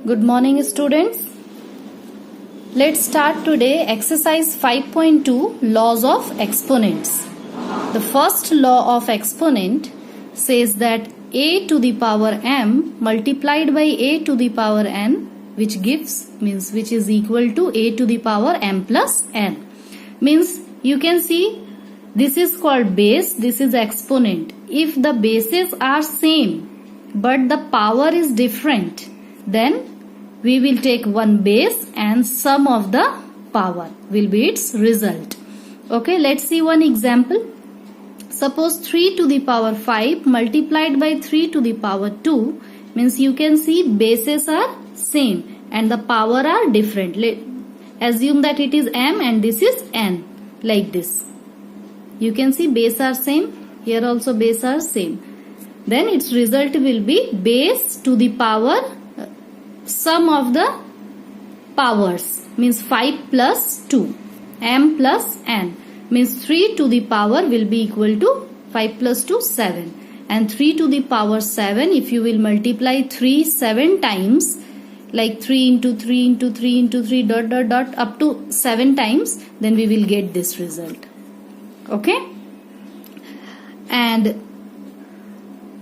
Good morning, students. Let's start today exercise 5.2 laws of exponents. The first law of exponent says that a to the power m multiplied by a to the power n which is equal to a to the power m plus n. Means you can see this is called base, this is exponent. If the bases are same but the power is different, then we will take one base and sum of the power will be its result. Okay, let's see one example. Suppose 3 to the power 5 multiplied by 3 to the power 2 means you can see bases are same and the power are different. Assume that it is m and this is n, like this. You can see base are same, here also base are same. Then its result will be base to the power sum of the powers means 5 plus 2, m plus n means 3 to the power will be equal to 5 plus 2 7, and 3 to the power 7 if you will multiply 3 7 times, like 3 into 3 into 3 into 3 dot dot dot up to 7 times, then we will get this result. Okay, and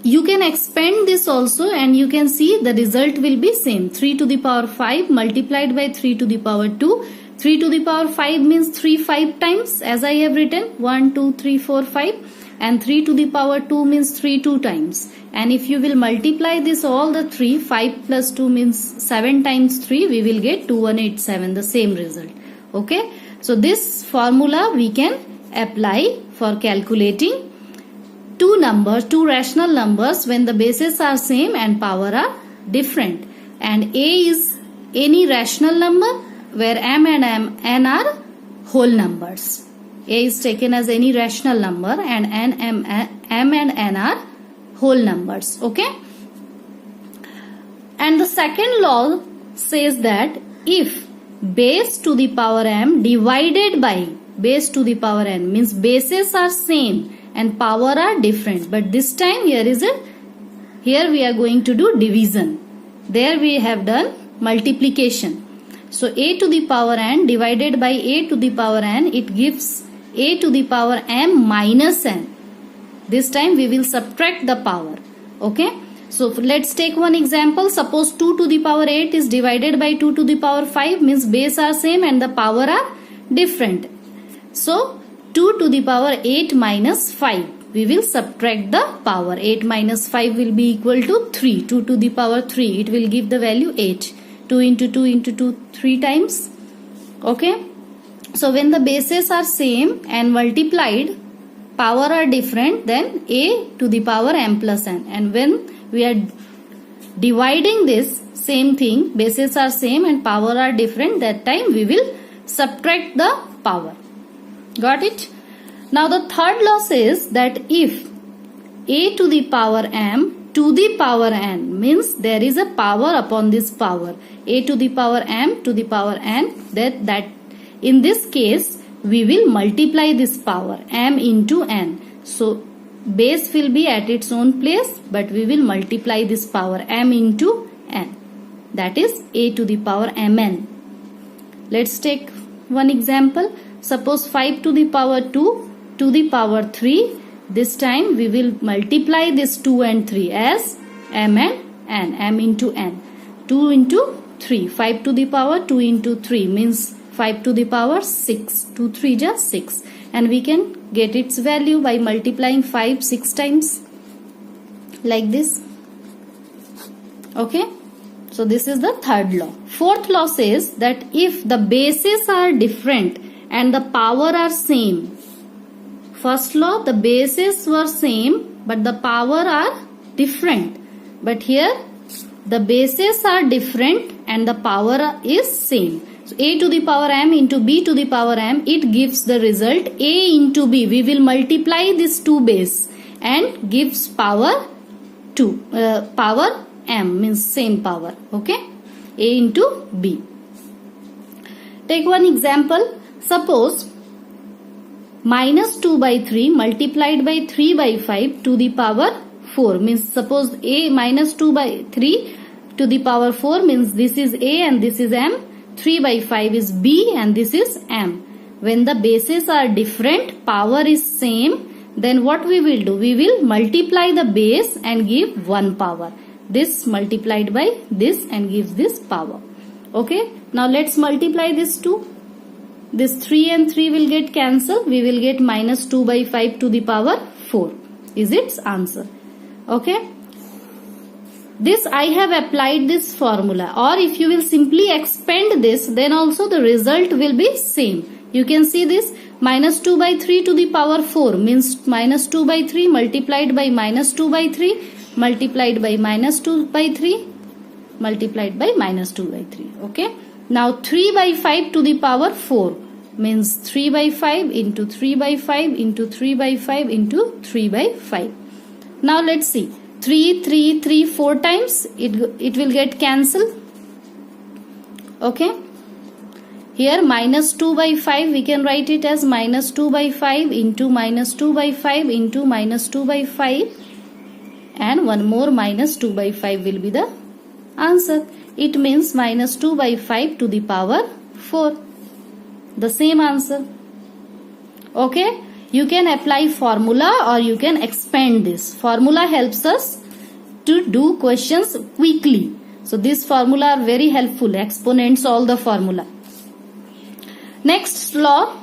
you can expand this also and you can see the result will be same. 3 to the power 5 multiplied by 3 to the power 2. 3 to the power 5 means 3 5 times, as I have written 1 2 3 4 5, and 3 to the power 2 means 3 2 times. And if you will multiply this all the 3, 5 plus 2 means 7 times 3, we will get 2187, the same result. Okay, so this formula we can apply for calculating two rational numbers when the bases are same and power are different. And a is any rational number where m and n are whole numbers. A is taken as any rational number and m and n are whole numbers. Okay, and the second law says that if base to the power m divided by base to the power n means bases are same and power are different, but this time here we are going to do division. There we have done multiplication. So a to the power n divided by a to the power n, it gives a to the power m minus n. This time we will subtract the power. Okay, so let's take one example. Suppose 2 to the power 8 is divided by 2 to the power 5 means base are same and the power are different. So 2 to the power 8 minus 5. We will subtract the power. 8 minus 5 will be equal to 3. 2 to the power 3. It will give the value 8. 2 into 2 into 2 3 times. Okay. So when the bases are same and multiplied, power are different, then a to the power m plus n. And when we are dividing this, same thing, bases are same and power are different, that time we will subtract the power. Got it? Now the third law says that if a to the power m to the power n means there is a power upon this power, a to the power m to the power n, that in this case we will multiply this power m into n. So base will be at its own place but we will multiply this power m into n, that is a to the power mn. Let's take one example. Suppose 5 to the power 2 to the power 3. This time we will multiply this 2 and 3 as m and n, m into n. 2 into 3. 5 to the power 2 into 3 means 5 to the power 6. 2 3 just 6. And we can get its value by multiplying 5 6 times. Like this. Okay. So this is the third law. Fourth law says that if the bases are different and the power are same. First law, the bases were same but the power are different. But here the bases are different and the power is same. So a to the power m into b to the power m, it gives the result a into b. We will multiply this 2 base and gives power 2. Power m means same power. Okay, a into b. Take one example. Suppose minus 2 by 3 multiplied by 3 by 5 to the power 4 means suppose a minus 2 by 3 to the power 4 means this is A and this is M. 3 by 5 is B and this is M. When the bases are different, power is same, then what we will do? We will multiply the base and give one power. This multiplied by this and gives this power. Okay. Now let's multiply this 2. This 3 and 3 will get cancelled. We will get minus 2 by 5 to the power 4 is its answer. Okay. This I have applied this formula, or if you will simply expand this, then also the result will be same. You can see this minus 2 by 3 to the power 4 means minus 2 by 3 multiplied by minus 2 by 3 multiplied by minus 2 by 3 multiplied by minus 2 by 3. Okay. Now 3 by 5 to the power 4 means 3 by 5 into 3 by 5 into 3 by 5 into 3 by 5. Now let's see. 3, 3, 3, 4 times it will get cancelled. Okay. Here minus 2 by 5 we can write it as minus 2 by 5 into minus 2 by 5 into minus 2 by 5, and one more minus 2 by 5 will be the answer. It means minus 2 by 5 to the power 4. The same answer. Okay. You can apply formula or you can expand this. Formula helps us to do questions quickly. So this formula are very helpful. Exponents, all the formula. Next law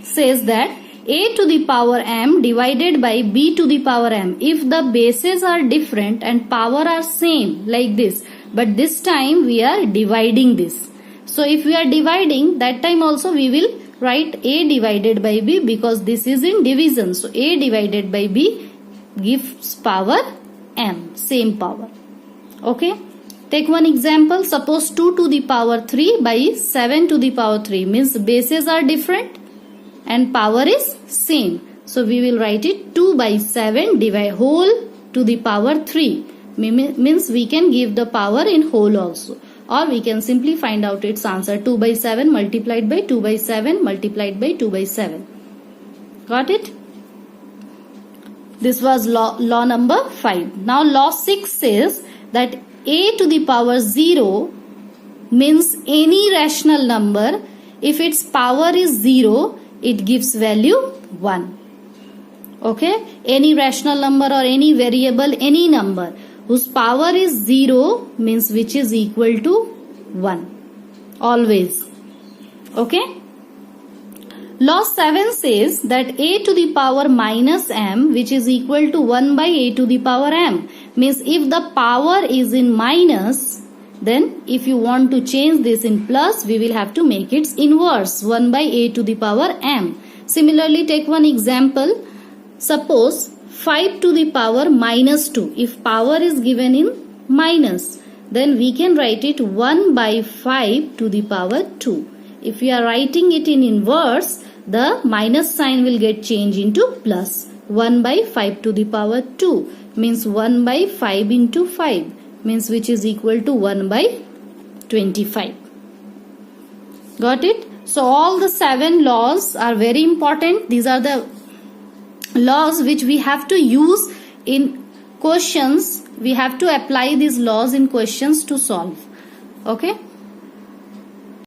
says that a to the power m divided by b to the power m. If the bases are different and power are same, like this, but this time we are dividing this. So if we are dividing, that time also we will write a divided by b because this is in division. So a divided by b gives power m, same power. Okay. Take one example. Suppose 2 to the power 3 by 7 to the power 3 means bases are different and power is same. So we will write it 2 by 7 divide whole to the power 3 means we can give the power in whole also, or we can simply find out its answer 2 by 7 multiplied by 2 by 7 multiplied by 2 by 7. Got it? This was law number 5. Now law 6 says that a to the power 0 means any rational number. If its power is 0, it gives value 1. Okay. Any rational number or any variable, any number whose power is 0 means which is equal to 1. Always. Okay. Law 7 says that a to the power minus m which is equal to 1 by a to the power m means if the power is in minus, then if you want to change this in plus, we will have to make its inverse 1 by a to the power m. Similarly, take one example. Suppose 5 to the power minus 2. If power is given in minus, then we can write it 1 by 5 to the power 2. If we are writing it in inverse, the minus sign will get changed into plus. 1 by 5 to the power 2 means 1 by 5 into 5 means which is equal to 1 by 25. Got it? So all the 7 laws are very important. These are the laws which we have to use in questions. We have to apply these laws in questions to solve. Okay.